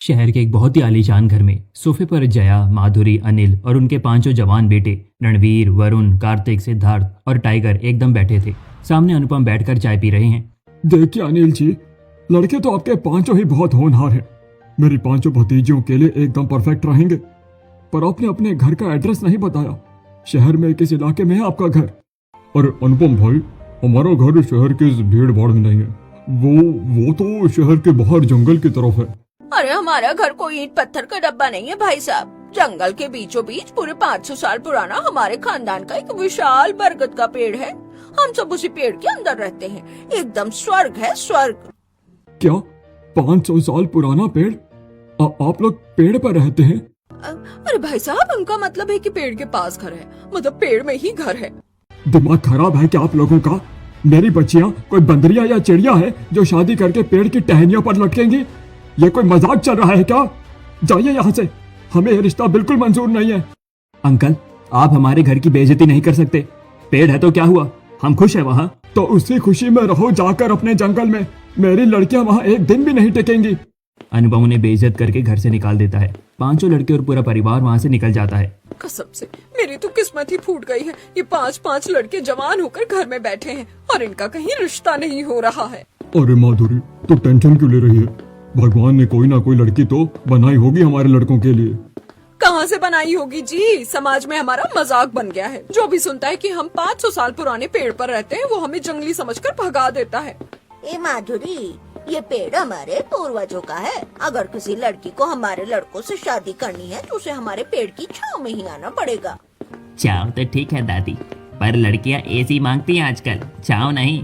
शहर के एक बहुत ही आलीशान घर में सोफे पर जया, माधुरी, अनिल और उनके पांचों जवान बेटे रणवीर, वरुण, कार्तिक, सिद्धार्थ और टाइगर एकदम बैठे थे। सामने अनुपम बैठकर चाय पी रहे हैं। देखिए अनिल जी, लड़के तो आपके पांचों ही बहुत होनहार हैं। मेरी पांचों भतीजियों के लिए एकदम परफेक्ट रहेंगे। पर आपने अपने घर का एड्रेस नहीं बताया। शहर में किस इलाके में है आपका घर? अरे अनुपम भाई, हमारा घर शहर के इस भीड़ भाड़ में नहीं है। वो तो शहर के बाहर जंगल की तरफ है। अरे हमारा घर कोई ईंट पत्थर का डब्बा नहीं है भाई साहब। जंगल के बीचों बीच पूरे 500 साल पुराना हमारे खानदान का एक विशाल बरगद का पेड़ है। हम सब उसी पेड़ के अंदर रहते हैं। एकदम स्वर्ग है, स्वर्ग। क्या 500 साल पुराना पेड़? आप लोग पेड़ पर रहते हैं? अरे भाई साहब, उनका मतलब है कि पेड़ के पास घर है, मतलब पेड़ में ही घर है। दिमाग खराब है क्या आप लोगों का? मेरी बच्चियां कोई बंदरिया या चिड़िया है जो शादी करके पेड़ की टहनियों पर लटकेंगी? ये कोई मजाक चल रहा है क्या? जाइए यहाँ से, हमें ये रिश्ता बिल्कुल मंजूर नहीं है। अंकल, आप हमारे घर की बेइज्जती नहीं कर सकते। पेड़ है तो क्या हुआ, हम खुश है वहाँ। तो उसी खुशी में रहो जाकर अपने जंगल में। मेरी लड़कियां वहाँ एक दिन भी नहीं टिकेंगी। अनुपम उन्हें बेइज्जत करके घर से निकाल देता है। पांचों लड़के और पूरा परिवार वहाँ से निकल जाता है। कसम से मेरी तो किस्मत ही फूट गई है। ये 5-5 लड़के जवान होकर घर में बैठे हैं और इनका कहीं रिश्ता नहीं हो रहा है। अरे माधुरी, तो टेंशन क्यों ले रही है? भगवान ने कोई ना कोई लड़की तो बनाई होगी हमारे लड़कों के लिए। कहाँ से बनाई होगी जी? समाज में हमारा मजाक बन गया है। जो भी सुनता है कि हम 500 साल पुराने पेड़ पर रहते हैं, वो हमें जंगली समझकर भगा देता है। ए माधुरी, ये पेड़ हमारे पूर्वजों का है। अगर किसी लड़की को हमारे लड़कों से शादी करनी है तो उसे हमारे पेड़ की छांव में ही आना पड़ेगा। छाँव तो ठीक है दादी, पर लड़कियां एसी मांगती हैं आजकल, छाँव नहीं।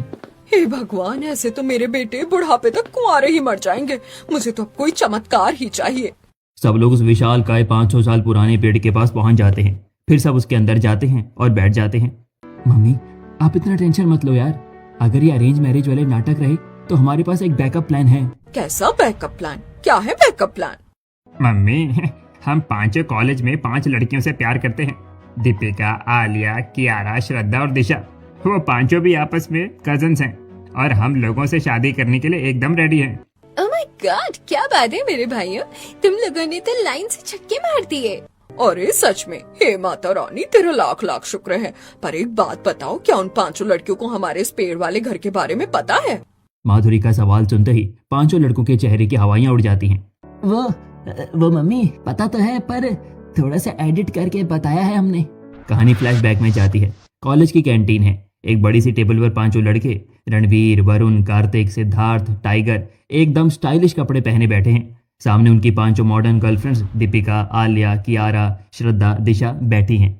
हे भगवान, ऐसे तो मेरे बेटे बुढ़ापे तक कुंवारे ही मर जाएंगे। मुझे तो अब कोई चमत्कार ही चाहिए। सब लोग उस विशाल काय 500 साल पुराने पेड़ के पास पहुंच जाते हैं। फिर सब उसके अंदर जाते हैं और बैठ जाते हैं। मम्मी, आप इतना टेंशन मत लो यार। अगर ये अरेंज मैरिज वाले नाटक रहे तो हमारे पास एक बैकअप प्लान है। कैसा बैकअप प्लान? क्या है बैकअप प्लान? मम्मी, हम पांचों कॉलेज में 5 लड़कियों से प्यार करते हैं। दीपिका, आलिया, कियारा, श्रद्धा और दिशा। वो पांचों भी आपस में कजन्स हैं और हम लोगों से शादी करने के लिए एकदम रेडी हैं। ओह माय गॉड, क्या बात है मेरे भाइयों, तुम लोगों ने तो लाइन से छक्के मार दिए। अरे सच में, हे माता रानी, तेरा लाख लाख शुक्र है। पर एक बात बताओ, क्या उन 5 लड़कियों को हमारे इस पेड़ वाले घर के बारे में पता है? माधुरी का सवाल सुनते ही 5 लड़कों के चेहरे की हवाइयां उड़ जाती हैं। वो मम्मी, पता तो है पर थोड़ा सा एडिट करके बताया है हमने। कहानी फ्लैशबैक में जाती है। कॉलेज की कैंटीन है। एक बड़ी सी टेबल पर 5 लड़के रणवीर, वरुण, कार्तिक, सिद्धार्थ, टाइगर एकदम स्टाइलिश कपड़े पहने बैठे हैं। सामने उनकी 5 मॉडर्न गर्लफ्रेंड्स दीपिका, आलिया, कियारा, श्रद्धा, दिशा बैठी हैं।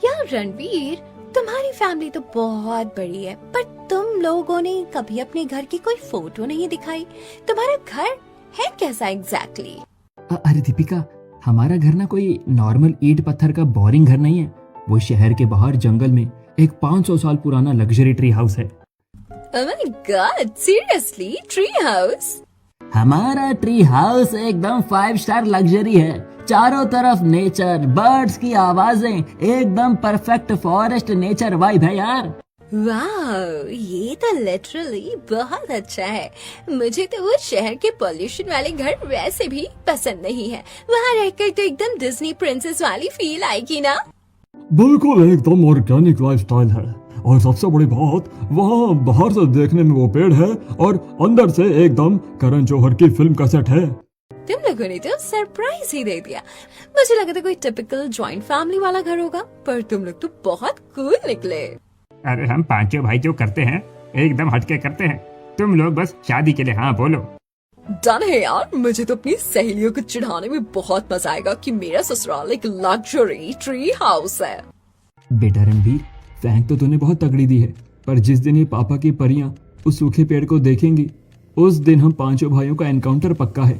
यार रणवीर, तुम्हारी फैमिली तो बहुत बड़ी है, पर तुम लोगों ने कभी अपने घर की कोई फोटो नहीं दिखाई। तुम्हारा घर है कैसा एग्जैक्टली? अरे दीपिका, हमारा घर ना कोई नॉर्मल ईंट पत्थर का बोरिंग घर नहीं है। वो शहर के बाहर जंगल में एक 500 साल पुराना लग्जरी ट्री हाउस है। Oh my God, seriously? Tree house? हमारा ट्री हाउस एकदम 5 स्टार लग्जरी है। चारों तरफ नेचर, बर्ड्स की आवाजें, एकदम परफेक्ट फॉरेस्ट नेचर वाइब है यार। वाह, ये तो लिटरली बहुत अच्छा है। मुझे तो वो शहर के पॉल्यूशन वाले घर वैसे भी पसंद नहीं है। वहाँ रहकर तो एकदम डिज्नी प्रिंसेस वाली फील आएगी ना। बिल्कुल एकदम ऑर्गेनिक लाइफस्टाइल है। और सबसे बड़ी बात, वहाँ बाहर से देखने में वो पेड़ है और अंदर से एकदम करण जौहर की फिल्म का सेट है। तुम लोगों ने तो सरप्राइज ही दे दिया। मुझे लगा था कोई टिपिकल जॉइंट फैमिली वाला घर होगा, पर तुम लोग तो बहुत कूल निकले। अरे हम पांचों भाई जो करते हैं एकदम हटके करते हैं। तुम लोग बस शादी के लिए हाँ बोलो। डन है यार। मुझे तो अपनी सहेलियों को चिढ़ाने में बहुत मजा आएगा कि मेरा ससुराल एक लग्जरी ट्री हाउस है। बेटा रणवीर, फेंक तो तूने बहुत तगड़ी दी है, पर जिस दिन ये पापा की परियां उस सूखे पेड़ को देखेंगी, उस दिन हम 5 भाइयों का एनकाउंटर पक्का है।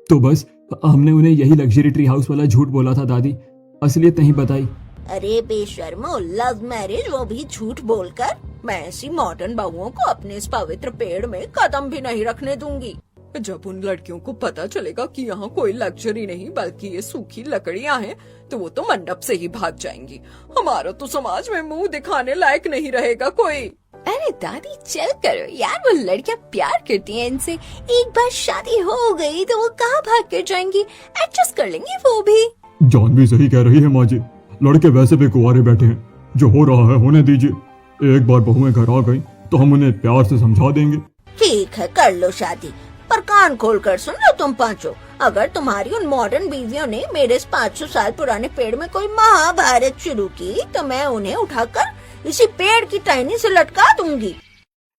तो बस हमने उन्हें यही लग्जरी ट्री हाउस वाला झूठ बोला था दादी, असलियत नहीं बताई। अरे बेशर्मो, लव मैरिज, वो भी झूठ बोलकर। मैं ऐसी मॉडर्न बहुओं को अपने इस पवित्र पेड़ में कदम भी नहीं रखने दूंगी। जब उन लड़कियों को पता चलेगा कि यहाँ कोई लग्जरी नहीं बल्कि ये सूखी लकड़ियाँ हैं, तो वो तो मंडप से ही भाग जाएंगी। हमारा तो समाज में मुंह दिखाने लायक नहीं रहेगा कोई। अरे दादी चल करो यार, वो लड़कियां प्यार करती हैं इनसे, एक बार शादी हो गई तो वो कहाँ भाग कर जाएंगी, एडजस्ट कर लेंगी वो भी। जान भी सही कह रही है माँ जी, लड़के वैसे भी कुंवारे बैठे हैं, जो हो रहा है होने दीजिए। एक बार बहुएं घर आ गई तो हम उन्हें प्यार से समझा देंगे। ठीक है कर लो शादी, पर कान खोल कर सुन लो तुम पांचों। अगर तुम्हारी उन मॉडर्न बीवियों ने मेरे इस 500 साल पुराने पेड़ में कोई महाभारत शुरू की तो मैं उन्हें उठाकर इसी पेड़ की टहनी से लटका दूंगी।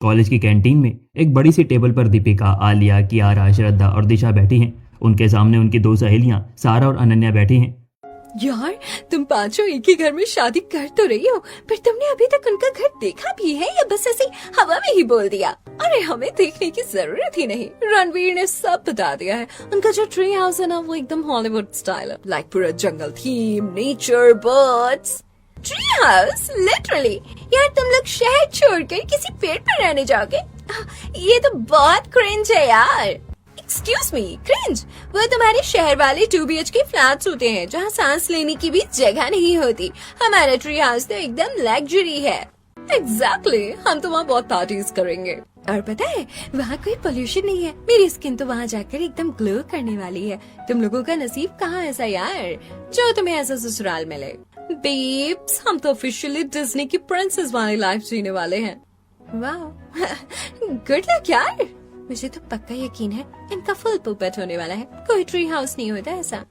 कॉलेज की कैंटीन में एक बड़ी सी टेबल पर दीपिका, आलिया, कियारा, श्रद्धा और दिशा बैठी हैं। उनके सामने उनकी 2 सहेलियां सारा और अनन्या बैठी हैं। यार तुम पांचों एक ही घर में शादी कर तो रही हो, पर तुमने अभी तक उनका घर देखा भी है या बस ऐसे हवा में ही बोल दिया? अरे हमें देखने की जरूरत ही नहीं, रणवीर ने सब बता दिया है। उनका जो ट्री हाउस है ना, वो एकदम हॉलीवुड स्टाइल है, लाइक पूरा जंगल theme, nature, birds. Tree house literally. यार तुम लोग शहर छोड़कर किसी पेड़ पर रहने जाओगे? ये तो बहुत क्रिंज है यार। Excuse me, cringe? वो तुम्हारे शहर वाले 2 BHK फ्लैट्स होते हैं जहाँ सांस लेने की भी जगह नहीं होती। हमारा ट्री हाउस तो एकदम लग्जरी है। एग्जैक्टली, हम तो वहाँ बहुत पार्टीज करेंगे। और पता है वहाँ कोई पोल्यूशन नहीं है। मेरी स्किन तो वहाँ जाकर एकदम ग्लो करने वाली है। तुम लोगों का नसीब कहाँ ऐसा यार जो तुम्हें ऐसा ससुराल मिले। बेब्स, हम तो ऑफिशियली डिज्नी की प्रिंसेस वाली लाइफ जीने वाले हैं। वाह गुड लक यार। मुझे तो पक्का यकीन है इनका फुल पुपेट होने वाला है। कोई ट्री हाउस नहीं होता ऐसा।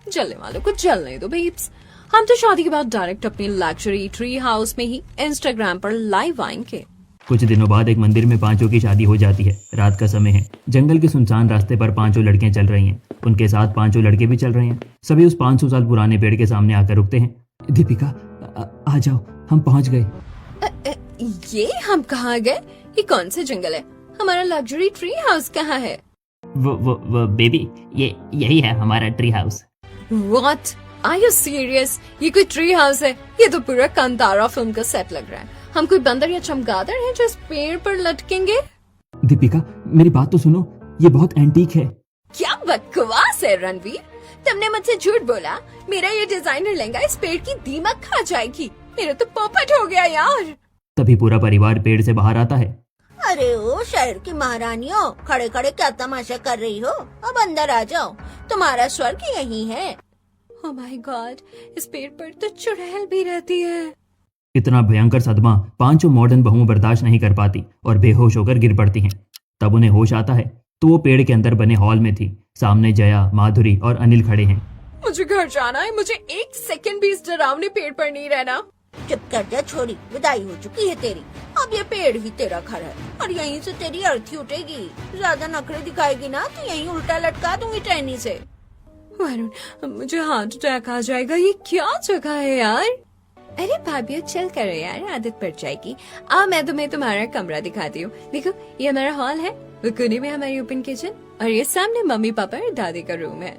जलने वालों को जलने दो बेब्स। हम तो शादी के बाद डायरेक्ट अपनी लग्जरी ट्री हाउस में ही इंस्टाग्राम पर लाइव आएंगे। कुछ दिनों बाद एक मंदिर में पांचों की शादी हो जाती है। रात का समय है। जंगल के सुनसान रास्ते पर पांचों लड़कियां चल रही हैं। उनके साथ पांचों लड़के भी चल रहे हैं। सभी उस 500 साल पुराने पेड़ के सामने आकर रुकते हैं। दीपिका, आ जाओ, हम पहुंच गए। ये हम कहाँ गए? ये कौन सा जंगल है? हमारा लग्जरी ट्री हाउस कहाँ है? वो बेबी, यही है हमारा tree house. What? Are you serious? ये कोई ट्री हाउस है? ये तो पूरा कांतारा फिल्म का सेट लग रहा है। हम कोई बंदर या चमगादड़ हैं जो इस पेड़ पर लटकेंगे? दीपिका, मेरी बात तो सुनो, ये बहुत एंटीक है। क्या बकवास है रणवीर, तुमने मुझसे झूठ बोला। मेरा ये डिजाइनर लहंगा इस पेड़ की दीमक खा जाएगी। मेरा तो पोपट हो गया यार। तभी पूरा परिवार पेड़ से बाहर आता है। अरे ओ शहर की महारानियों, खड़े खड़े क्या तमाशा कर रही हो? अब अंदर आ जाओ, तुम्हारा स्वर्ग यही है। Oh my God, इस पेड़ पर तो चुड़ैल भी रहती है। इतना भयंकर सदमा पांचों मॉडर्न बहुओं बर्दाश्त नहीं कर पाती और बेहोश होकर गिर पड़ती हैं। तब उन्हें होश आता है तो वो पेड़ के अंदर बने हॉल में थी। सामने जया, माधुरी और अनिल खड़े हैं। मुझे घर जाना है, मुझे 1 सेकंड भी इस डरावने पेड़ पर नहीं रहना। चुप कर जा छोरी, विदाई हो चुकी है तेरी। अब ये पेड़ ही तेरा घर है और यहीं से तेरी अर्थी उठेगी। ज्यादा नखरे दिखाएगी ना तो यहीं उल्टा लटका दूंगी टहनी से। वरुण, मुझे हार्ट अटैक आ जाएगा। ये क्या जगह है यार? अरे भाभी चल करो यार, आदत पड़ जाएगी। आओ मैं तुम्हें तुम्हारा कमरा दिखाती हूँ। देखो ये हमारा हॉल है, वो कोने में हमारी ओपन किचन और ये सामने मम्मी पापा और दादी का रूम है।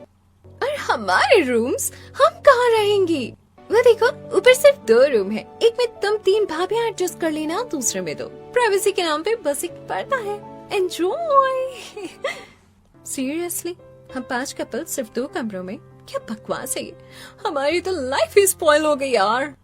और हमारे रूम्स, हम कहाँ रहेंगी? वो देखो ऊपर सिर्फ 2 रूम है। एक में तुम 3 भाभियां एडजस्ट कर लेना, दूसरे में 2। प्राइवेसी के नाम पे बस एक पर्दा है। एंजॉय। सीरियसली, हम 5 कपल सिर्फ 2 कमरों में? क्या बकवास है ये। हमारी तो लाइफ ही स्पॉइल हो गई यार।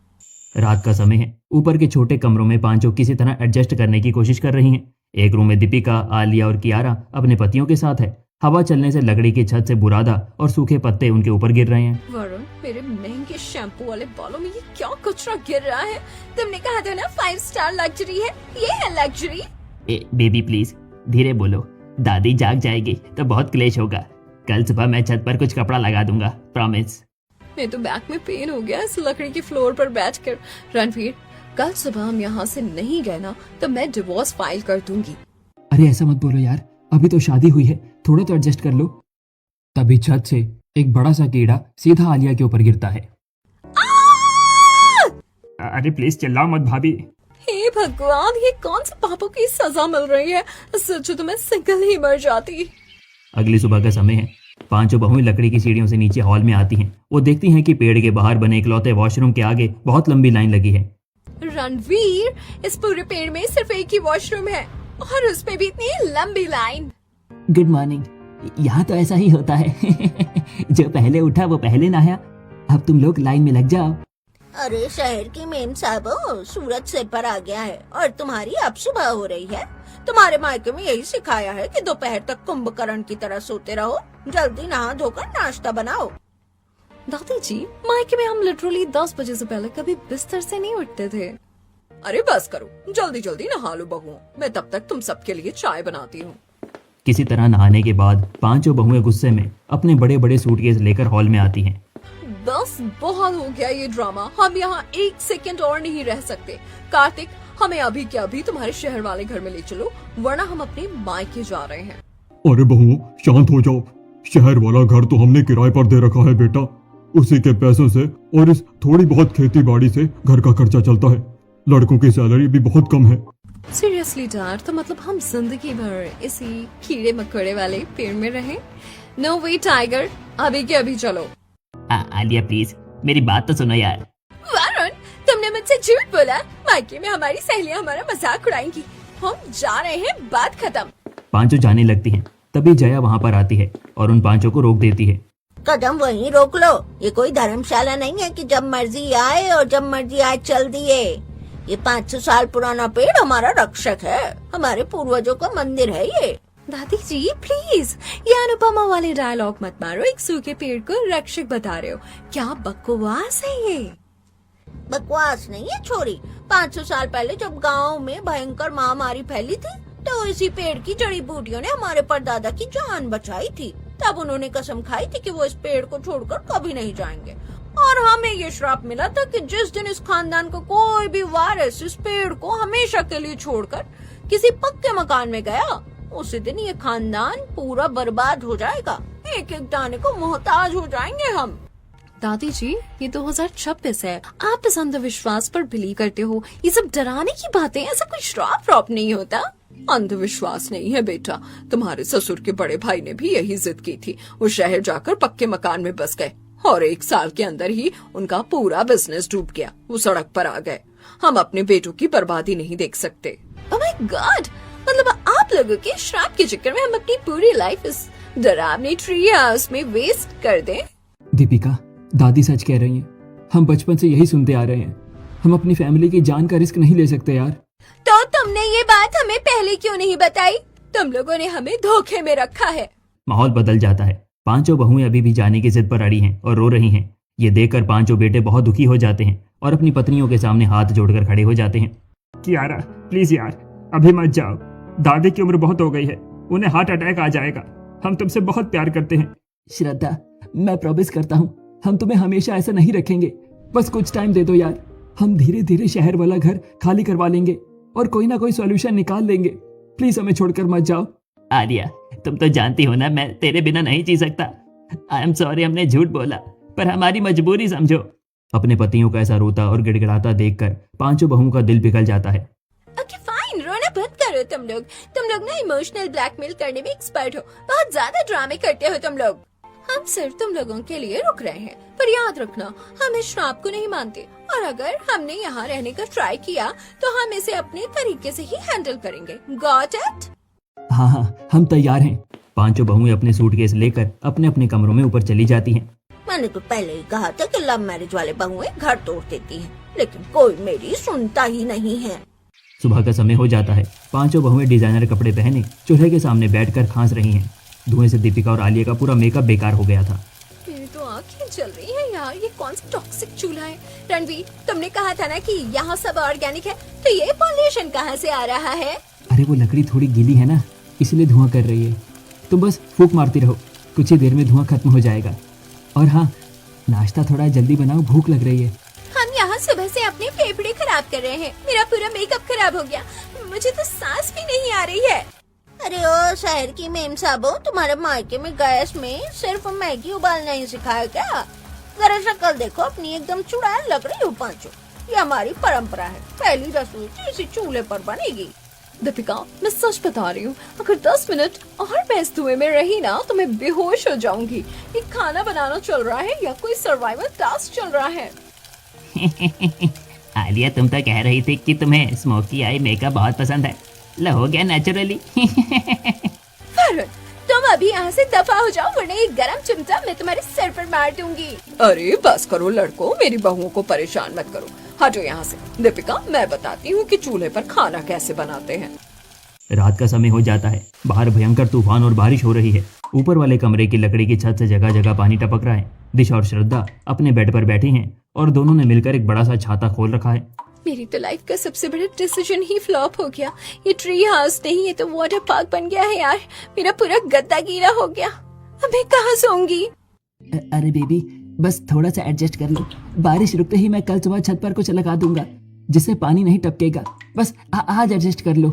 रात का समय है। ऊपर के छोटे कमरों में पांचों किसी तरह एडजस्ट करने की कोशिश कर रही हैं। एक रूम में दीपिका, आलिया और कियारा अपने पतियों के साथ है। हवा चलने से लकड़ी की छत से बुरादा और सूखे पत्ते उनके ऊपर गिर रहे हैं। वरुण, मेरे महंगे शैम्पू वाले बालों में ये क्या कचरा गिर रहा है? तुमने कहा था ना 5 स्टार लग्जरी है, ये है लग्जरी। बेबी प्लीज धीरे बोलो, दादी जाग जाएगी तो बहुत क्लेश होगा। कल सुबह मैं छत पर कुछ कपड़ा लगा दूंगा, प्रॉमिस। मैं तो बैक में पेन हो गया इस लकड़ी की फ्लोर पर बैठकर। रणवीर, कल सुबह हम यहाँ से नहीं गए ना तो मैं डिवोर्स फाइल कर दूंगी। अरे ऐसा मत बोलो यार, अभी तो शादी हुई है, थोड़ा तो एडजस्ट कर लो। तभी छत से एक बड़ा सा कीड़ा सीधा आलिया के ऊपर गिरता है। अरे प्लीज चिल्लाओ मत भाभी। हे भगवान, ये कौन से पापों की सजा मिल रही है? इससे अच्छा तो मैं सिंगल ही मर जाती। अगली सुबह का समय है। पांचों बहुएं लकड़ी की सीढ़ियों से नीचे हॉल में आती हैं। वो देखती हैं कि पेड़ के बाहर बने इकलौते वॉशरूम के आगे बहुत लंबी लाइन लगी है। रणवीर, इस पूरे पेड़ में सिर्फ एक ही वॉशरूम है और उसमें भी इतनी लंबी लाइन। Good morning. यहाँ तो ऐसा ही होता है। जो पहले उठा वो पहले नहाया। अब तुम लोग लाइन में लग जाओ। अरे शहर की मेम साहब, सूरज सिर पर आ गया है और तुम्हारी अब सुबह हो रही है। तुम्हारे मायके में यही सिखाया है कि दोपहर तक कुंभकर्ण की तरह सोते रहो। जल्दी नहा धोकर नाश्ता बनाओ। दादी जी, मायके में हम लिटरली 10 बजे से पहले कभी बिस्तर से नहीं उठते थे। अरे बस करो, जल्दी जल्दी नहा लो बहुओं, मैं तब तक तुम सबके लिए चाय बनाती हूँ। किसी तरह नहाने के बाद पांचों बहुएं गुस्से में अपने बड़े बड़े सूटकेस लेकर हॉल में आती हैं। बस बहुत हो गया ये ड्रामा, हम यहाँ 1 सेकंड और नहीं रह सकते। कार्तिक, हमें अभी के अभी तुम्हारे शहर वाले घर में ले चलो, वरना हम अपने मायके जा रहे हैं। अरे बहुओं, शांत हो जाओ। शहर वाला घर तो हमने किराए पर दे रखा है बेटा। उसी के पैसों से और इस थोड़ी बहुत खेती बाड़ी से घर का खर्चा चलता है। लड़कों की सैलरी भी बहुत कम है। सीरियसली डैड, तो मतलब हम जिंदगी भर इसी कीड़े मकोड़े वाले पेड़ में रहें? नो वे टाइगर, अभी के अभी चलो। आलिया प्लीज मेरी बात तो सुनो यार। वरुण, तुमने मुझसे झूठ बोला। मायके में हमारी सहेलियां हमारा मजाक उड़ाएंगी। हम जा रहे हैं, बात खत्म। पांचों जाने लगती हैं। तभी जया वहां पर आती है और उन पांचों को रोक देती है। कदम वहीं रोक लो। ये कोई धर्मशाला नहीं है कि जब मर्जी आए और जब मर्जी आए चल दिए। ये 500 साल पुराना पेड़ हमारा रक्षक है। हमारे पूर्वजों का मंदिर है ये। दादी जी प्लीज, ये अनुपमा वाले डायलॉग मत मारो। एक सूखे पेड़ को रक्षक बता रहे हो, क्या बकवास है ये। बकवास नहीं है छोरी। 500 साल पहले जब गांव में भयंकर महामारी फैली थी, तो इसी पेड़ की जड़ी बूटियों ने हमारे परदादा की जान बचाई थी। तब उन्होंने कसम खाई थी कि वो इस पेड़ को छोड़कर कभी नहीं जाएंगे। और हमें ये श्राप मिला था कि जिस दिन इस खानदान को कोई भी वारिस इस पेड़ को हमेशा के लिए छोड़कर किसी पक्के मकान में गया, उसी दिन ये खानदान पूरा बर्बाद हो जाएगा। एक एक दाने को मोहताज हो जाएंगे हम। दादी जी, ये 2026 है, आप इस अंधविश्वास पर बिलीव करते हो? ये सब डराने की बातें, ऐसा कोई श्राप नहीं होता। अंधविश्वास नहीं है बेटा, तुम्हारे ससुर के बड़े भाई ने भी यही जिद की थी। वो शहर जाकर पक्के मकान में बस गए और 1 साल के अंदर ही उनका पूरा बिजनेस डूब गया। वो सड़क पर आ गए। हम अपने बेटों की बर्बादी नहीं देख सकते। ओह माय गॉड, मतलब आप लोगों के श्राप के चक्कर में हम अपनी पूरी लाइफ इस डरावनी ट्री हाउस में वेस्ट कर दें? दीपिका, दादी सच कह रही हैं। हम बचपन से यही सुनते आ रहे हैं। हम अपनी फैमिली की जान का रिस्क नहीं ले सकते यार। तो तुमने ये बात हमें पहले क्यों नहीं बताई? तुम लोगों ने हमें धोखे में रखा है। माहौल बदल जाता है। पांचों बहुएं अभी भी जाने की जिद पर अड़ी हैं और रो रही हैं। ये देखकर पांचों बेटे बहुत दुखी हो जाते हैं और अपनी पत्नियों के सामने हाथ जोड़कर खड़े हो जाते हैं। कियारा प्लीज यार, अभी मत जाओ। दादी की उम्र बहुत हो गई है, उन्हें हार्ट अटैक आ जाएगा। हम तुमसे बहुत प्यार करते हैं। श्रद्धा, मैं प्रॉमिस करता हूँ हम तुम्हें हमेशा ऐसा नहीं रखेंगे। बस कुछ टाइम दे दो यार। हम धीरे धीरे शहर वाला घर खाली करवा लेंगे और कोई ना कोई सॉल्यूशन निकाल लेंगे। प्लीज हमें छोड़कर मत जाओ। आर्या, तुम तो जानती हो ना मैं तेरे बिना नहीं जी सकता। आई एम सॉरी, हमने झूठ बोला, पर हमारी मजबूरी समझो। अपने पतियों का ऐसा रोता और गिड़गिड़ाता देखकर पांचों बहुओं का दिल पिघल जाता है। ओके फाइन, रोना बंद करो तुम लोग ना इमोशनल ब्लैकमेल करने में एक्सपर्ट हो। बहुत ज्यादा ड्रामे करते हो तुम लोग। हम सिर्फ तुम लोगों के लिए रुक रहे हैं, पर याद रखना हम इस श्राप को नहीं मानते और अगर हमने यहाँ रहने का ट्राई किया तो हम इसे अपने तरीके से ही हैंडल करेंगे। Got it? हाँ हाँ, हम तैयार हैं। पांचों बहुएं अपने सूटकेस लेकर अपने अपने कमरों में ऊपर चली जाती हैं। मैंने तो पहले ही कहा था कि लव मैरिज वाले बहुएं घर तोड़ देती हैं, लेकिन कोई मेरी सुनता ही नहीं है। सुबह का समय हो जाता है। पांचों बहुएं डिजाइनर कपड़े पहने चूल्हे के सामने बैठकर खांस रही हैं। धुएं से दीपिका और आलिया का पूरा मेकअप बेकार हो गया था। मेरी तो आंखें जल रही हैं यार, ये कौन सा टॉक्सिक चूल्हा है? रणवीर, तुमने कहा था ना कि यहाँ सब ऑर्गेनिक है, तो ये पॉल्यूशन कहाँ से आ रहा है? अरे वो लकड़ी थोड़ी गीली है ना, इसलिए धुआं कर रही है। तुम बस फूंक मारती रहो, कुछ ही देर में धुआं खत्म हो जाएगा। और हाँ, नाश्ता थोड़ा जल्दी बनाओ, भूख लग रही है। हम यहाँ सुबह से अपने फेफड़े खराब कर रहे हैं। मेरा पूरा मेकअप खराब हो गया, मुझे तो सांस भी नहीं आ रही है। अरे ओ शहर की मेम साहबो, तुम्हारे मायके में गैस में सिर्फ मैगी उबालना ही सिखाया क्या? जरा शक्ल देखो अपनी, एकदम चुड़ैल लग रही हो पांचों। ये हमारी परंपरा है, पहली रसोई इसी चूल्हे पर बनेगी। दीपिका, मैं सच बता रही हूँ, अगर 10 मिनट और मैं इस धुएं में रही ना तो मैं बेहोश हो जाऊंगी। ये खाना बनाना चल रहा है या कोई सर्वाइवल टास्क चल रहा है? आलिया, तुम तो कह रही थी कि तुम्हें स्मोकी आई मेकअप बहुत पसंद है। लो, हो गया नेचुरली। वरुण, तुम तुम अभी यहाँ से दफा हो जाओ वरना ये गरम चिमटा मैं तुम्हारे सिर पर मार दूंगी। अरे बस करो लड़कों, मेरी बहुओं को परेशान मत करो, हटो यहाँ से। दीपिका, मैं बताती हूँ कि चूल्हे पर खाना कैसे बनाते हैं। रात का समय हो जाता है। बाहर भयंकर तूफान और बारिश हो रही है। ऊपर वाले कमरे की लकड़ी की छत से जगह जगह पानी टपक रहा है। दिशा और श्रद्धा अपने बेड पर बैठी हैं और दोनों ने मिलकर एक बड़ा सा छाता खोल रखा है। मेरी तो लाइफ का सबसे बड़ा डिसीजन ही फ्लॉप हो गया। ये ट्री हाउस नहीं, ये तो वाटर पार्क बन गया है यार। मेरा पूरा गद्दा गीला हो गया। अब मैं कहाँ सोऊंगी? अरे बेबी, बस थोड़ा सा एडजस्ट कर लो। बारिश रुकते ही मैं कल सुबह छत पर कुछ लगा दूंगा जिससे पानी नहीं टपकेगा। बस आज एडजस्ट कर लो।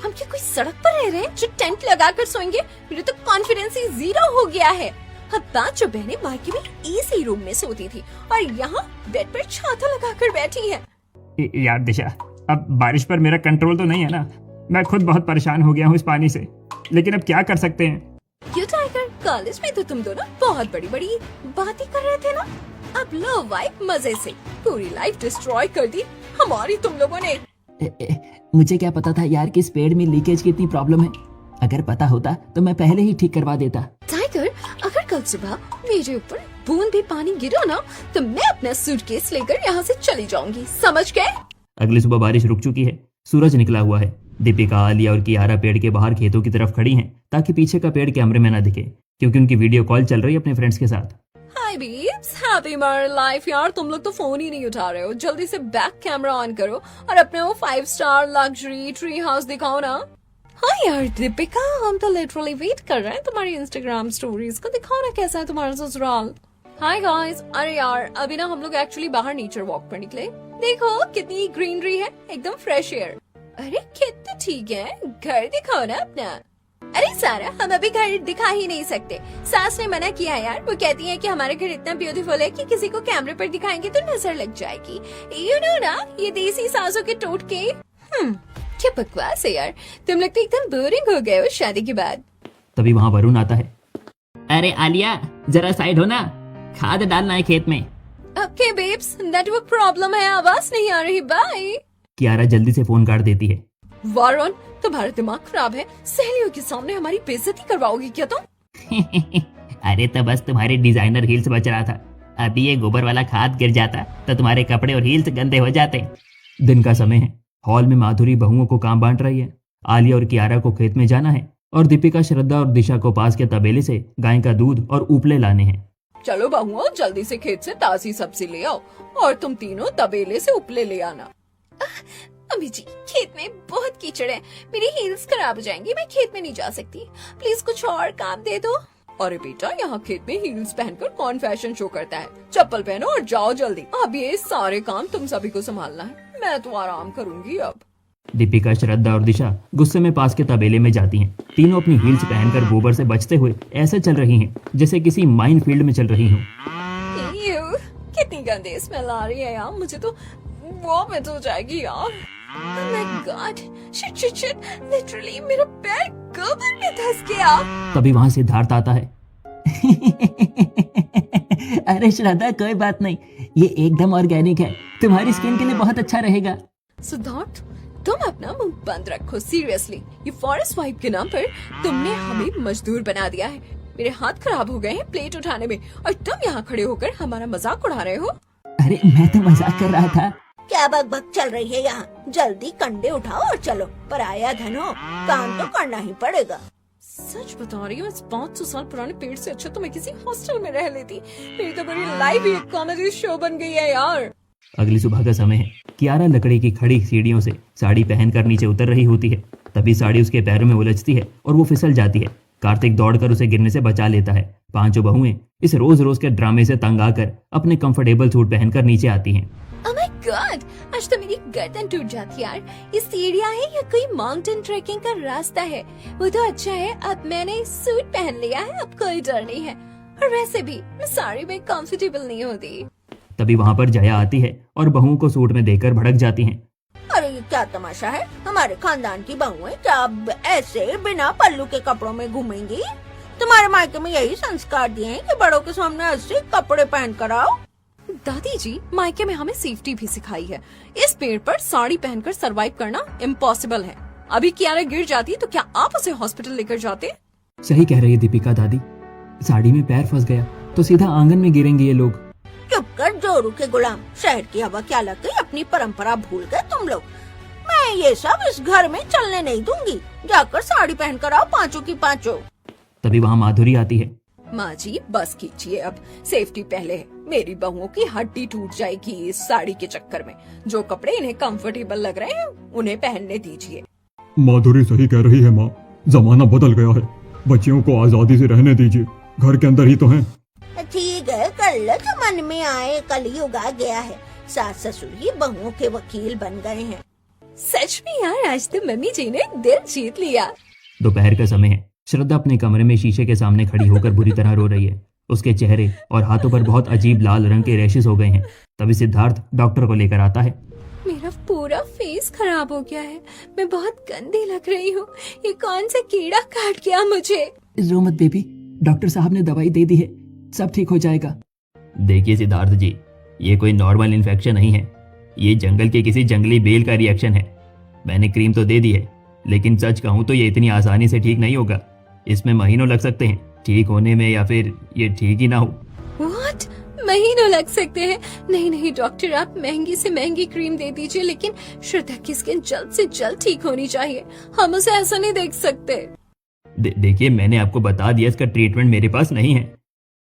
हम क्या कोई सड़क पर रह रहे हैं जो टेंट लगा कर सोएंगे? मेरा तो कॉन्फिडेंस ही 0 हो गया है। हम 5 बहनें मायके में एसी रूम में सोती थी और यहाँ बेड पर छाता लगाकर बैठी है। यार दिशा, अब बारिश पर मेरा कंट्रोल तो नहीं है ना। मैं खुद बहुत परेशान हो गया हूँ इस पानी से, लेकिन अब क्या कर सकते हैं। क्यों टाइगर, कॉलेज में तो तुम दोनों बहुत बड़ी बड़ी बातें कर रहे थे ना। अब लो वाइफ मजे से पूरी लाइफ डिस्ट्रॉय कर दी हमारी तुम लोगों ने। मुझे क्या पता था यार कि इस पेड़ में लीकेज की इतनी प्रॉब्लम है। अगर पता होता तो मैं पहले ही ठीक करवा देता। टाइगर, अगर कल सुबह मेरे ऊपर बूंद भी पानी गिरा ना तो मैं अपना सूटकेस लेकर यहाँ से चली जाऊंगी, समझ गए? अगली सुबह बारिश रुक चुकी है। सूरज निकला हुआ है। दीपिका, आलिया और कियारा पेड़ के बाहर खेतों की तरफ खड़ी हैं ताकि पीछे का पेड़ कैमरे में ना दिखे, क्योंकि उनकी वीडियो कॉल चल रही है अपने फ्रेंड्स के साथ। हाय बीब्स, हैप्पी मैरिड लाइफ। यार तुम लोग तो फोन ही नहीं उठा रहे हो। जल्दी से बैक कैमरा ऑन करो और अपने वो 5 स्टार लग्जरी ट्री हाउस दिखाओ ना। हाँ यार दीपिका, हम तो लिटरली वेट कर रहे हैं तुम्हारी इंस्टाग्राम स्टोरीज को। दिखाओ ना कैसा है तुम्हारा ससुराल। हाय गाइस, अरे यार अभी ना हम लोग एक्चुअली बाहर नेचर वॉक पर निकले। देखो कितनी ग्रीनरी है, एकदम फ्रेश एयर। अरे कितने ठीक है, घर दिखाओ ना अपना। अरे सारा, हम अभी घर दिखा ही नहीं सकते। सास ने मना किया यार। वो कहती है कि हमारा घर इतना ब्यूटीफुल है कि किसी को कैमरे पर दिखाएंगे तो नजर लग जाएगी। यू नो ना, ये देसी सासों के टोटके। क्या बकवास है यार। तुम लोग तो एकदम बोरिंग हो गए हो शादी के बाद। तभी वहाँ वरुण आता है। अरे आलिया, जरा साइड हो ना, खाद डालना है खेत में। ओके बेब्स, नेटवर्क प्रॉब्लम है, आवाज नहीं आ रही। बाय। कियारा जल्दी से फोन काट देती है। वरुण, तुम्हारा दिमाग खराब है। सहेलियों के सामने हमारी बेइज्जती करवाओगी क्या तुम? अरे तो बस तुम्हारे डिजाइनर हील्स बच रहा था। अभी ये गोबर वाला खाद गिर जाता तो तुम्हारे कपड़े और हील्स गंदे हो जाते। दिन का समय है। हॉल में माधुरी बहुओं को काम बांट रही है। आलिया और कियारा को खेत में जाना है और दीपिका, श्रद्धा और दिशा को पास के तबेले से गाय का दूध और उपले लाने हैं। चलो बहुओं, जल्दी से खेत से ताजी सब्जी ले आओ और तुम तीनों तबेले से उपले ले आना। अम्मी जी, खेत में बहुत कीचड़ है, मेरी हील्स खराब हो जाएंगी। मैं खेत में नहीं जा सकती, प्लीज कुछ और काम दे दो। अरे बेटा, यहाँ खेत में हील्स पहनकर कौन फैशन शो करता है? चप्पल पहनो और जाओ जल्दी। अब ये सारे काम तुम सभी को संभालना है, मैं तो आराम करूंगी अब। दीपिका, श्रद्धा और दिशा गुस्से में पास के तबेले में जाती हैं। तीनों अपनी हील्स पहनकर गोबर से बचते हुए ऐसे चल रही हैं जैसे किसी माइन फील्ड में चल रही हों। कितनी गंदी स्मेल आ रही है यार, मुझे तो वॉमिट हो जाएगी यार। Oh my God, shit, literally मेरा पैर गोबर में धंस गया। तभी वहाँ सिद्धार्थ आता है। अरे श्रद्धा, कोई बात नहीं, ये एकदम ऑर्गेनिक है, तुम्हारी स्किन के लिए बहुत अच्छा रहेगा। सिद्धार्थ, तुम अपना मुंह बंद रखो। सीरियसली, ये फॉरेस्ट वाइफ के नाम पर तुमने हमें मजदूर बना दिया है। मेरे हाथ खराब हो गए हैं प्लेट उठाने में और तुम यहाँ खड़े होकर हमारा मजाक उड़ा रहे हो। अरे मैं तो मजाक कर रहा था। क्या बकबक चल रही है यहाँ? जल्दी कंडे उठाओ और चलो, पराया धन हो, काम तो करना ही पड़ेगा। सच बता रही हूँ, इस 500 साल पुराने पेड़ से अच्छा तो मैं किसी हॉस्टल में रह लेती। मेरी तो पूरी लाइफ ही एक कॉमेडी शो बन गई है यार। अगली सुबह का समय है। कियारा लकड़ी की खड़ी सीढ़ियों से साड़ी पहनकर नीचे उतर रही होती है। तभी साड़ी उसके पैरों में उलझती है और वो फिसल जाती है। कार्तिक दौड़कर उसे गिरने से बचा लेता है। पांचों बहुएं इस रोज रोज के ड्रामे से तंग आकर अपने कंफर्टेबल सूट पहनकर नीचे आती हैं। Oh my God, आज तो मेरी गर्दन टूट जाती यार। ये सीढ़ियाँ है या कोई माउंटेन ट्रेकिंग का रास्ता है? वो तो अच्छा है अब मैंने सूट पहन लिया है, अब कोई डर नहीं है। और वैसे भी मैं साड़ी में कंफर्टेबल नहीं होती। तभी वहाँ पर जया आती है और बहुओं को सूट में देखकर भड़क जाती हैं। अरे ये क्या तमाशा है? हमारे खानदान की बहुएं क्या अब ऐसे बिना पल्लू के कपड़ों में घूमेंगी? तुम्हारे मायके में यही संस्कार दिए हैं कि बड़ों के सामने ऐसे कपड़े पहन कर आओ? दादी जी, मायके में हमें सेफ्टी भी सिखाई है। इस पेड़ पर साड़ी पहनकर सरवाइव करना इम्पॉसिबल है। अभी कियारा गिर जाती तो क्या आप उसे हॉस्पिटल लेकर जाते? सही कह रही है दीपिका दादी, साड़ी में पैर फंस गया तो सीधा आंगन में गिरेंगे ये लोग। चुप कर जोरू के गुलाम, शहर की हवा क्या लग गई, अपनी परंपरा भूल गए तुम लोग। मैं ये सब इस घर में चलने नहीं दूंगी। जाकर साड़ी पहनकर आओ पांचों की पांचों। तभी वहाँ माधुरी आती है। माँ जी बस कीजिए, अब सेफ्टी पहले है। मेरी बहुओं की हड्डी टूट जाएगी इस साड़ी के चक्कर में। जो कपड़े इन्हें कंफर्टेबल लग रहे हैं उन्हें पहनने दीजिए। माधुरी सही कह रही है माँ, जमाना बदल गया है। बच्चियों को आजादी से रहने दीजिए, घर के अंदर ही तो हैं। ठीक है, कर लो जो मन में आए। कलयुग आ गया है, सास ससुर ही बहुओं के वकील बन गए हैं। सच में यार, आज तो मम्मी जी ने दिल जीत लिया। दोपहर का समय है। श्रद्धा अपने कमरे में शीशे के सामने खड़ी होकर बुरी तरह रो रही है। उसके चेहरे और हाथों पर बहुत अजीब लाल रंग के रैशेस हो गए हैं। तभी सिद्धार्थ डॉक्टर को लेकर आता है। मेरा पूरा फेस खराब हो गया है, मैं बहुत गंदी लग रही हूँ। ये कौन सा कीड़ा काट गया मुझे? रो मत बेबी, डॉक्टर साहब ने दवाई दे दी है, सब ठीक हो जाएगा। देखिए सिद्धार्थ जी, ये कोई नॉर्मल इन्फेक्शन नहीं है। ये जंगल के किसी जंगली बेल का रिएक्शन है। मैंने क्रीम तो दे दी है, लेकिन सच कहूँ तो ये इतनी आसानी से ठीक नहीं होगा। इसमें महीनों लग सकते हैं ठीक होने में, या फिर ये ठीक ही ना हो। What? महीनों लग सकते हैं? नहीं नहीं डॉक्टर, आप महंगी से महंगी क्रीम दे दीजिए, लेकिन श्रद्धा की स्किन जल्द से जल्द ठीक होनी चाहिए। हम उसे ऐसा नहीं देख सकते। देखिए मैंने आपको बता दिया, इसका ट्रीटमेंट मेरे पास नहीं है।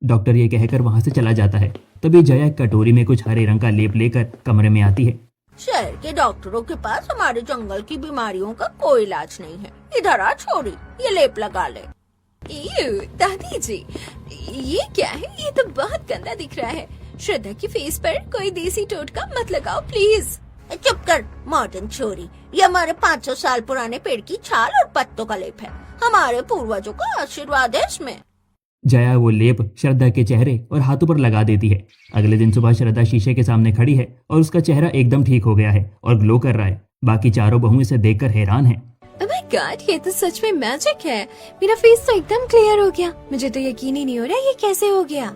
डॉक्टर ये कहकर वहाँ से चला जाता है। तभी जया एक कटोरी में कुछ हरे रंग का लेप लेकर कमरे में आती है। शहर के डॉक्टरों के पास हमारे जंगल की बीमारियों का कोई इलाज नहीं है। इधर आ छोरी, ये लेप लगा ले। दादी जी, ये क्या है? ये तो बहुत गंदा दिख रहा है। श्रद्धा की फेस पर कोई देसी टोटका मत लगाओ प्लीज। चुप कर मॉडर्न छोरी, ये हमारे 500 साल पुराने पेड़ की छाल और पत्तों का लेप है। हमारे पूर्वजों का आशीर्वाद है इसमें। जया वो लेप श्रद्धा के चेहरे और हाथों पर लगा देती है। अगले दिन सुबह श्रद्धा शीशे के सामने खड़ी है और उसका चेहरा एकदम ठीक हो गया है और ग्लो कर रहा है। बाकी चारों बहुएं इसे देखकर हैरान हैं। Oh my God, ये तो सच में मैजिक है। मेरा फेस तो एकदम क्लियर हो गया। मुझे तो यकीन ही नहीं हो रहा ये कैसे हो गया।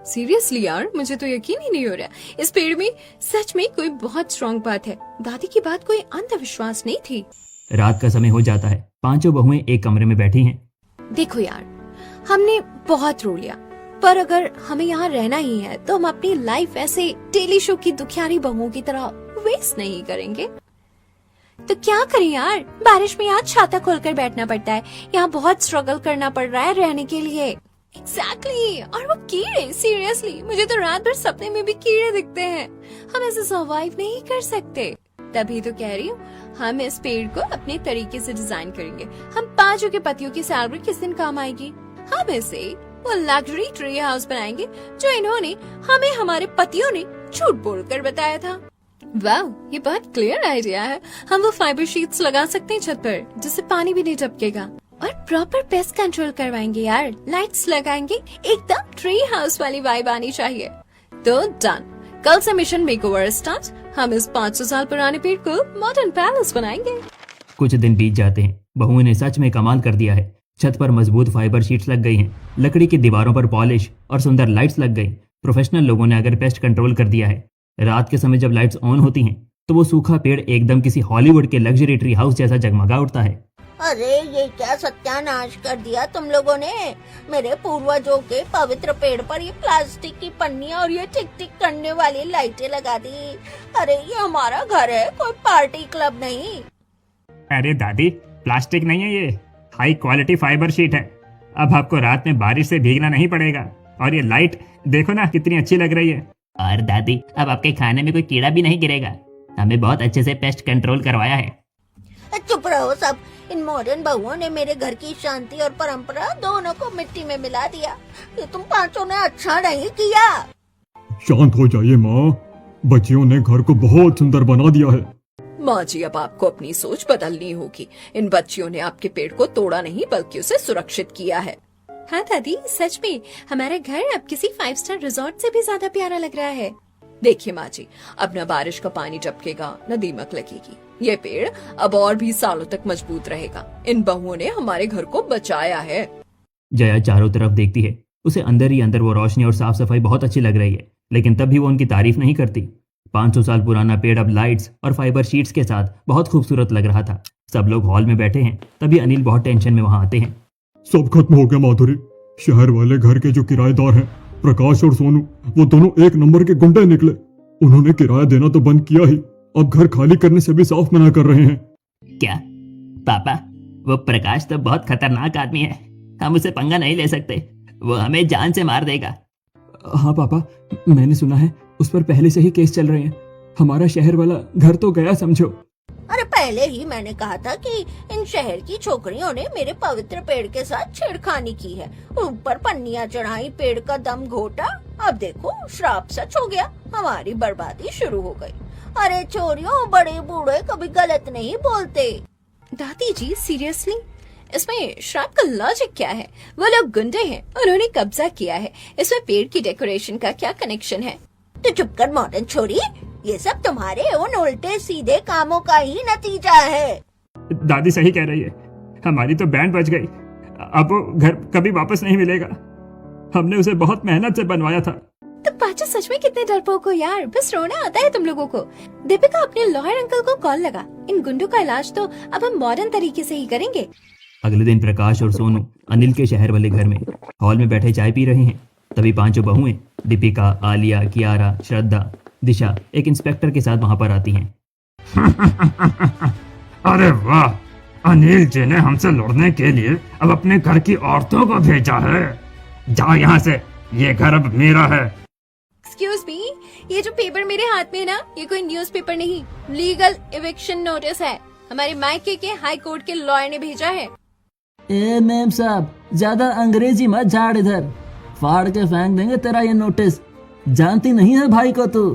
सीरियसली यार, मुझे तो यकीन ही नहीं हो रहा। इस पेड़ में सच में कोई बहुत स्ट्रॉन्ग बात है। दादी की बात कोई अंधविश्वास नहीं थी। रात का समय हो जाता है। पांचों बहुएं एक कमरे में बैठी हैं। देखो यार, हमने बहुत रो लिया, पर अगर हमें यहाँ रहना ही है तो हम अपनी लाइफ ऐसे डेली शो की दुखियारी बहुओं की तरह वेस्ट नहीं करेंगे। तो क्या करें यार, बारिश में यहाँ छाता खोलकर बैठना पड़ता है। यहाँ बहुत स्ट्रगल करना पड़ रहा है रहने के लिए। एग्जैक्टली। और वो कीड़े, सीरियसली मुझे तो रात भर सपने में भी कीड़े दिखते हैं। हम ऐसे सर्वाइव नहीं कर सकते। तभी तो कह रही हूँ, हम इस पेड़ को अपने तरीके से डिजाइन करेंगे। हम पांचों के पतियों की सैलरी किस दिन काम आएगी। हम इसे वो लग्जरी ट्री हाउस बनाएंगे जो इन्होंने हमें हमारे पतियों ने झूठ बोलकर बताया था। वाह, ये बहुत क्लियर आइडिया है। हम वो फाइबर शीट्स लगा सकते हैं छत पर, जिससे पानी भी नहीं टपकेगा। और प्रॉपर पेस्ट कंट्रोल करवाएंगे यार। लाइट्स लगाएंगे, एकदम ट्री हाउस वाली वाइब आनी चाहिए। तो डन, कल से मिशन मेकओवर स्टार्ट। हम इस 500 साल पुराने पेड़ को मॉडर्न पैलेस बनाएंगे। कुछ दिन बीत जाते हैं। बहुओं ने सच में कमाल कर दिया है। छत पर मजबूत फाइबर शीट्स लग गई हैं, लकड़ी की दीवारों पर पॉलिश और सुंदर लाइट्स लग गई। प्रोफेशनल लोगों ने अगर पेस्ट कंट्रोल कर दिया है। रात के समय जब लाइट्स ऑन होती हैं तो वो सूखा पेड़ एकदम किसी हॉलीवुड के लग्जरी ट्री हाउस जैसा जगमगा उठता है। अरे ये क्या सत्यानाश कर दिया तुम लोगों ने। मेरे पूर्वजों के पवित्र पेड़ पर ये प्लास्टिक की पन्नियां और ये टिक टिक करने वाली लाइटें लगा दी। अरे ये हमारा घर है, कोई पार्टी क्लब नहीं। अरे दादी, प्लास्टिक नहीं है ये, हाई क्वालिटी फाइबर शीट है। अब आपको रात में बारिश से भीगना नहीं पड़ेगा। और ये लाइट देखो ना कितनी अच्छी लग रही है। और दादी, अब आपके खाने में कोई कीड़ा भी नहीं गिरेगा। हमें बहुत अच्छे से पेस्ट कंट्रोल करवाया है। चुप रहो सब। इन मॉडर्न बहुओं ने मेरे घर की शांति और परंपरा दोनों को मिट्टी में मिला दिया। ये तुम पांचों ने अच्छा नहीं किया। शांत हो जाइए माँ, बच्चियों ने घर को बहुत सुंदर बना दिया है। माँ जी, अब आपको अपनी सोच बदलनी होगी। इन बच्चियों ने आपके पेड़ को तोड़ा नहीं, बल्कि उसे सुरक्षित किया है। हाँ दादी, सच में हमारा घर अब किसी 5 स्टार रिजॉर्ट से भी ज्यादा प्यारा लग रहा है। देखिए माँ जी, अब न बारिश का पानी टपकेगा न दीमक लगेगी। ये पेड़ अब और भी सालों तक मजबूत रहेगा। इन बहुओं ने हमारे घर को बचाया है। जया चारों तरफ देखती है। उसे अंदर ही अंदर वो रोशनी और साफ सफाई बहुत अच्छी लग रही है, लेकिन तब भी वो उनकी तारीफ नहीं करती। 500 साल पुराना पेड़ अब लाइट्स और फाइबर शीट्स के साथ बहुत खूबसूरत लग रहा था। सब लोग हॉल में बैठे हैं। तभी अनिल बहुत टेंशन में वहां आते हैं। सब खत्म हो गया माधुरी। शहर वाले घर के जो किराएदार हैं, प्रकाश और सोनू, वो दोनों एक नंबर के गुंडे निकले। उन्होंने किराया देना तो बंद किया ही, अब घर खाली करने से भी साफ मना कर रहे हैं। क्या पापा, वो प्रकाश तो बहुत खतरनाक आदमी है, हम उसे पंगा नहीं ले सकते, वो हमें जान से मार देगा। हाँ पापा, मैंने सुना है उस पर पहले से ही केस चल रहे हैं। हमारा शहर वाला घर तो गया समझो। अरे पहले ही मैंने कहा था कि इन शहर की छोकरियों ने मेरे पवित्र पेड़ के साथ छेड़खानी की है। ऊपर पन्नियां चढ़ाई, पेड़ का दम घोटा, अब देखो श्राप सच हो गया, हमारी बर्बादी शुरू हो गई। अरे चोरियों, बड़े बूढ़े कभी गलत नहीं बोलते। दादी जी सीरियसली, इसमें श्राप का लॉजिक क्या है? वो लोग गुंडे हैं, उन्होंने कब्जा किया है, इसमें पेड़ की डेकोरेशन का क्या कनेक्शन है? तो चुप कर मॉडर्न छोरी, ये सब तुम्हारे उन उल्टे सीधे कामों का ही नतीजा है। दादी सही कह रही है, हमारी तो बैंड बज गई, अब वो घर कभी वापस नहीं मिलेगा। हमने उसे बहुत मेहनत से बनवाया था। तुम पांचों सच में कितने डरपोक हो यार, बस रोना आता है तुम लोगों को। दीपिका, अपने लॉयर अंकल को कॉल लगा, इन गुंडों का इलाज तो अब हम मॉडर्न तरीके से ही करेंगे। अगले दिन प्रकाश और सोनू अनिल के शहर वाले घर में हॉल में बैठे चाय पी रहे हैं। तभी पांचों बहुएं दीपिका, आलिया, कियारा, श्रद्धा, दिशा एक इंस्पेक्टर के साथ वहां पर आती हैं। अरे वाह, अनिल जी ने हमसे लड़ने के लिए अब अपने घर की औरतों को भेजा है। जाओ यहाँ से, ये घर अब मेरा है। एक्सक्यूज मी, ये जो पेपर मेरे हाथ में है ना, ये कोई न्यूज़पेपर नहीं, लीगल इविक्शन नोटिस है। हमारे मायके के हाई कोर्ट के लॉयर ने भेजा है। ए मेम साहब, ज्यादा अंग्रेजी मत झाड़, इधर फाड़ के फेंक देंगे तेरा ये नोटिस। जानती नहीं है भाई को तू?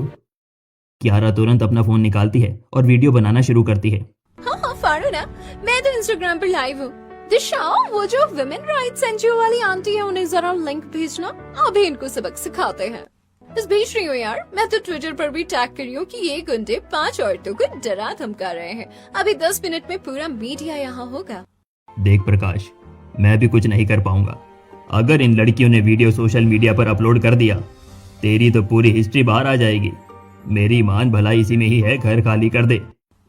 कियारा तुरंत अपना फोन निकालती है और वीडियो बनाना शुरू करती है। हाँ फाड़ो ना, मैं तो इंस्टाग्राम पर लाइव हूँ। दिशा, वो जो विमेन राइट्स एनजीओ वाली आंटी है, उन्हें जरा लिंक भेजना, अभी इनको सबक सिखाते हैं। बस भेज रही हूँ यार, मैं तो ट्विटर पर भी टैग कर रही हूँ कि ये गुंडे 5 औरतों को डरा धमका रहे हैं। अभी 10 मिनट में पूरा मीडिया यहाँ होगा। देख प्रकाश, मैं भी कुछ नहीं कर पाऊंगा। अगर इन लड़कियों ने वीडियो सोशल मीडिया पर अपलोड कर दिया, तेरी तो पूरी हिस्ट्री बाहर आ जाएगी। मेरी मान भला इसी में ही है, घर खाली कर दे।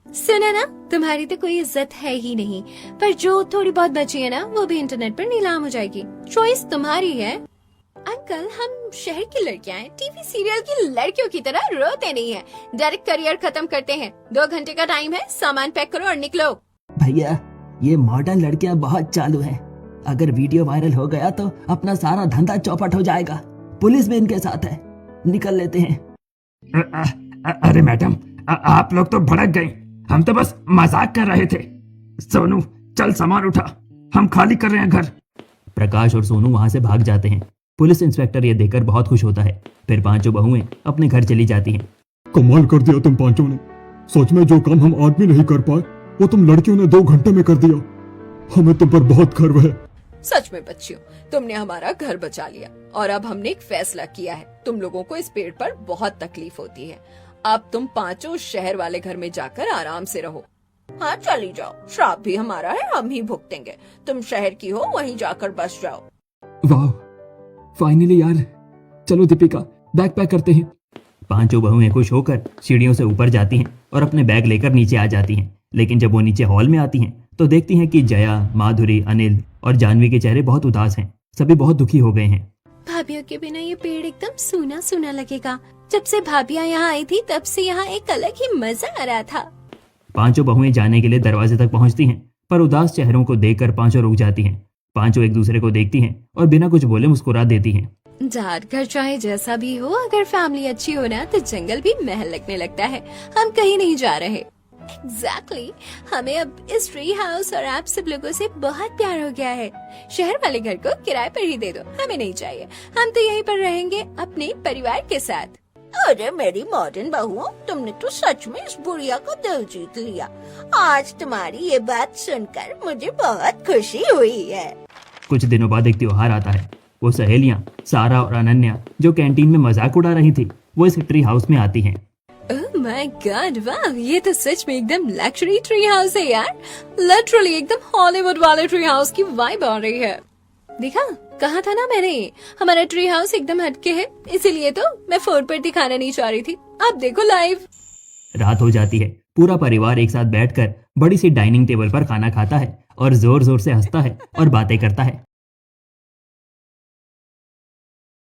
सुना ना, तुम्हारी तो कोई इज्जत है ही नहीं, पर जो थोड़ी बहुत बची है ना, वो भी इंटरनेट पर नीलाम हो जाएगी। चॉइस तुम्हारी है। अंकल, हम शहर की लड़कियां हैं, टीवी सीरियल की लड़कियों की तरह रोते नहीं है, डायरेक्ट करियर खत्म करते हैं। 2 घंटे का टाइम है, सामान पैक करो और निकलो। भैया, ये मॉडर्न लड़कियां बहुत चालू हैं। अगर वीडियो वायरल हो गया तो अपना सारा धंधा चौपट हो जाएगा। पुलिस भी इनके साथ है, निकल लेते हैं। अरे मैडम, आप लोग तो भड़क गए, हम तो बस मजाक कर रहे थे। सोनू, चल सामान उठा, हम खाली कर रहे हैं घर। प्रकाश और सोनू वहां से भाग जाते हैं। पुलिस इंस्पेक्टर ये देखकर बहुत खुश होता है। फिर पांचों बहुएं अपने घर चली जाती हैं। कमाल कर दिया तुम पांचों ने। सच में जो काम हम आदमी नहीं कर पाए, वो तुम लड़कियों ने 2 घंटे में कर दिया। हमें तुम पर बहुत गर्व है। सच में बच्चियों, तुमने हमारा घर बचा लिया और अब हमने एक फैसला किया है। तुम लोगों को इस पेड़ पर बहुत तकलीफ होती है। अब तुम पांचों शहर वाले घर में जाकर आराम से रहो। हाँ चली जाओ, श्राप भी हमारा है, हम ही भुगतेंगे। तुम शहर की हो, वहीं जाकर बस जाओ। वाह, फाइनली यार। चलो दीपिका, बैग पैक करते हैं। पांचों बहुएं खुश होकर सीढ़ियों से ऊपर जाती हैं और अपने बैग लेकर नीचे आ जाती हैं। लेकिन जब वो नीचे हॉल में आती हैं तो देखती हैं कि जया, माधुरी, अनिल और जानवी के चेहरे बहुत उदास हैं। सभी बहुत दुखी हो गए हैं। भाभियों के बिना ये पेड़ एकदम सूना सूना लगेगा। जब से भाभियां यहाँ आई थी, तब से यहाँ एक अलग ही मजा आ रहा था। पांचों बहुएं जाने के लिए दरवाजे तक पहुंचती हैं, पर उदास चेहरों को देखकर पांचों रुक जाती हैं। पांचों एक दूसरे को देखती हैं और बिना कुछ बोले मुस्कुरा देती हैं। जाट घर चाहे जैसा भी हो, अगर फैमिली अच्छी हो ना, तो जंगल भी महल लगने लगता है। हम कहीं नहीं जा रहे। एग्जैक्टली, हमें अब इस ट्री हाउस और आप सब लोगों से बहुत प्यार हो गया है। शहर वाले घर को किराए पर ही दे दो, हमें नहीं चाहिए। हम तो यहीं पर रहेंगे अपने परिवार के साथ। अरे मेरी मॉडर्न बहुओं, तुमने तो सच में इस बुढ़िया का दिल जीत लिया। आज तुम्हारी ये बात सुनकर मुझे बहुत खुशी हुई है। कुछ दिनों बाद एक त्योहार आता है। वो सहेलियां सारा और अनन्या जो कैंटीन में मजाक उड़ा रही थी, वो इस ट्री हाउस में आती हैं। ओह माय गॉड, वाह, ये तो सच में एकदम लग्जरी ट्री हाउस है यार। लिटरली एकदम हॉलीवुड वाले ट्री हाउस की वाइब आ रही है। देखा, कहा था ना मैंने, हमारा ट्री हाउस एकदम हटके है, इसीलिए तो मैं फोन पर दिखाना नहीं चाह रही थी। अब देखो लाइव। रात हो जाती है। पूरा परिवार एक साथ बैठकर बड़ी सी डाइनिंग टेबल पर खाना खाता है और जोर जोर से हंसता है और बातें करता है।